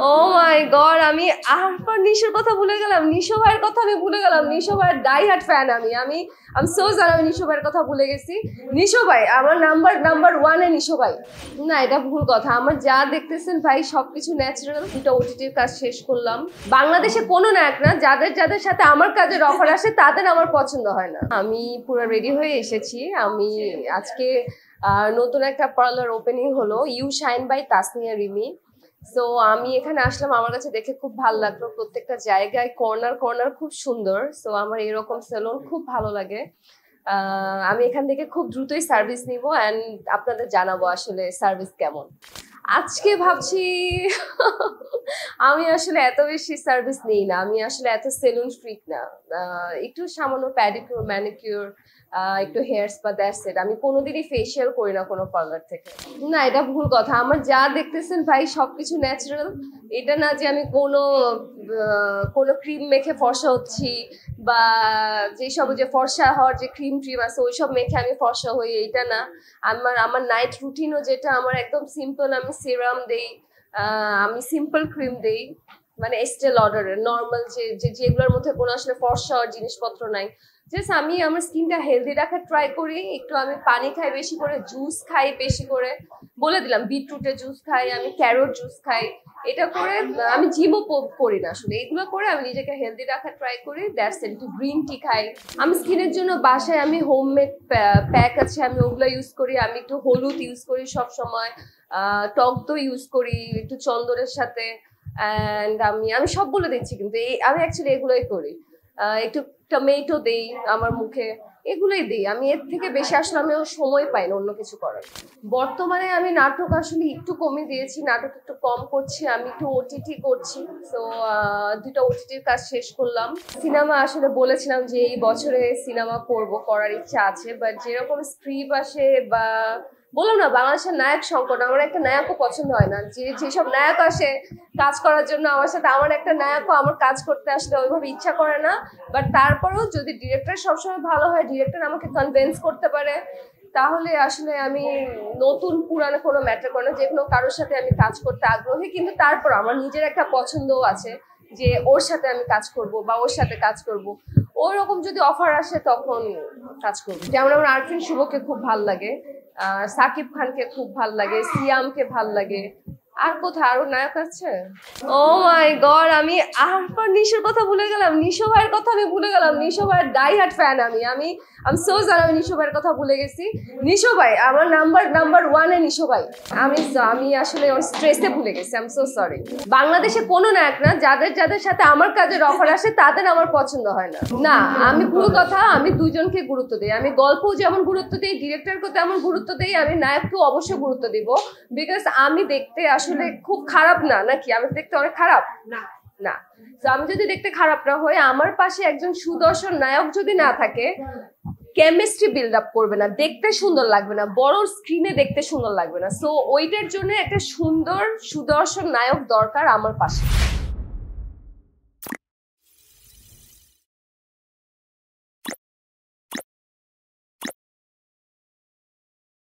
ও মাই god, আমি আরফান নিশোর কথা ভুলে গেলাম। নিশো ভাইয়ের কথা আমি ভুলে গেলাম। নিশো ভাইয়ের ডাই হার্ট ফ্যান আমি আমি আমি সো জানি আমি নিশো ভাইয়ের কথা ভুলে গেছি। নিশো ভাই আমার নাম্বার ওয়ানে নিশো ভাই। না, এটা ভুল কথা। আমার যা দেখতেছেন ভাই সবকিছু ন্যাচারাল। দুটো ওটিটির কাজ শেষ করলাম। বাংলাদেশে কোনো নায়ক না, যাদের যাদের সাথে আমার কাজের অফার আসে তাদের আমার পছন্দ হয় না। আমি পুরো রেডি হয়ে এসেছি। আমি আজকে নতুন একটা পার্লার ওপেনিং হলো, you shine by Tasnia Rimi. So আমি এখানে আসলাম, আমার কাছে দেখে খুব ভালো লাগলো। প্রত্যেকটা জায়গায় কর্নার কর্নার খুব সুন্দর। সো আমার এরকম সেলুন খুব ভালো লাগে। আমি এখান থেকে খুব দ্রুতই সার্ভিস নিব অ্যান্ড আপনাদের জানাবো আসলে সার্ভিস কেমন। আজকে ভাবছি আমি আসলে এত বেশি সার্ভিস নেই না, আমি আসলে এত সেলুন ফ্রিক না। একটু সামান্য প্যাডিকিউর ম্যানিকিউর, একটু হেয়ার স্পা, দ্যাটস ইট। আমি কোনোদিনই ফেসিয়াল করি না কোনো পার্লার থেকে। না, এটা ভুল কথা। আমার যা দেখতেছেন ভাই সবকিছু ন্যাচারাল। এটা না যে আমি কোনো ক্রিম মেখে ফর্সা হচ্ছি বা যেসব যে ফর্সা হওয়ার যে ক্রিম আছে ওইসব মেখে আমি ফর্সা হই, এইটা না। আমার নাইট রুটিনও যেটা আমার একদম সিম্পল। আমি সিরাম দেই, আমি সিম্পল ক্রিম দেই, মানে এস্টে লডারের নর্মাল যেগুলোর মধ্যে কোনো আসলে ফর্সা হওয়ার জিনিসপত্র নাই। জাস্ট আমি আমার স্কিনটা হেলদি রাখার ট্রাই করি। একটু আমি পানি খাই বেশি করে, জুস খাই বেশি করে, বলে দিলাম বিটরুটের জুস খাই, আমি ক্যারট জুস খাই। এটা করে আমি জিমও করি না আসলে, এগুলো করে আমি নিজেকে হেলদি রাখার ট্রাই করি। That's it. একটু গ্রিন টি খাই। আমি স্কিনের জন্য বাসায় আমি হোমমেড প্যাক আছে, আমি ওগুলো ইউজ করি। আমি একটু হলুদ ইউজ করি সব সময়, টক দই ইউজ করি একটু চন্দনের সাথে। অ্যান্ড আমি সব বলে দিচ্ছি, কিন্তু আমি অ্যাকচুয়ালি এগুলোই করি। একটু টমেটো দেই আমার মুখে, এগুলোই দিই। আমি এর থেকে বেশি আসলে আমি সময় পাই না অন্য কিছু করার। বর্তমানে আমি নাটক আসলে একটু কমে দিয়েছি, নাটক একটু কম করছি। আমি একটু ওটিটি করছি। তো দুটো ওটিটির কাজ শেষ করলাম। সিনেমা আসলে বলেছিলাম যে এই বছরে সিনেমা করার ইচ্ছা আছে, বাট যেরকম স্ক্রিপ্ট আসে বা বললাম না, বাংলাদেশের নায়ক সংকট। আমার একটা নায়কও পছন্দ হয় না। যেসব নায়ক আসে কাজ করার জন্য আমার সাথে, আমার একটা নায়কও আমার কাজ করতে আসলে ওইভাবে ইচ্ছা করে না। বাট তারপরেও যদি ডিরেক্টর সবসময় ভালো হয়, ডিরেক্টর আমাকে কনভিন্স করতে পারে, তাহলে আসলে আমি নতুন পুরানো কোনো ম্যাটার করে না, যে কোনো কারোর সাথে আমি কাজ করতে আগ্রহী। কিন্তু তারপর আমার নিজের একটা পছন্দও আছে যে ওর সাথে আমি কাজ করব বা ওর সাথে কাজ করব। ওই রকম যদি অফার আসে তখন কাজ করবো। যেমন আমার আরফিন শুভকে খুব ভাল লাগে, সাকিব খানকে খুব ভাল লাগে, সিয়ামকে ভাল লাগে। আর কোথায় আরো নায়ক আছে? ও মাই গড, আমি আরফান নিশোর কথা ভুলে গেলাম। নিশো ভাইয়ের কথা আমি ভুলে গেলাম। নিশো ভাইয়ের ডাই হার্ট ফ্যান আমি আমি সো জানি আমি নিশো ভাইয়ের কথা ভুলে গেছি। নিশো ভাই আমার নাম্বার ওয়ানে নিশো ভাই। আমি আসলে ওর স্ট্রেসে ভুলে গেছি। I am so sorry. বাংলাদেশে কোনো নায়ক না, যাদের যাদের সাথে আমার কাজের অফার আসে তাদের আমার পছন্দ হয় না। না, আমি ভুল কথা। আমি দুজনকে গুরুত্ব দিই। আমি গল্পও যেমন গুরুত্ব দিই, ডিরেক্টরকেও তেমন গুরুত্ব দিই, আমি নায়ককেও অবশ্যই গুরুত্ব দিব। বিকজ আমি দেখতে আসলে খুব খারাপ না, নাকি আমি দেখতে অনেক খারাপ না? না। তো আমি যদি দেখতে খারাপ না হই, আমার পাশে একজন সুদর্শন নায়ক যদি না থাকে, কেমিস্ট্রি বিল্ড আপ করবে না, দেখতে সুন্দর লাগবে না, বড় স্ক্রিনে দেখতে সুন্দর লাগবে না। সো ওইটার জন্য একটা সুন্দর সুদর্শন নায়ক দরকার আমার পাশে।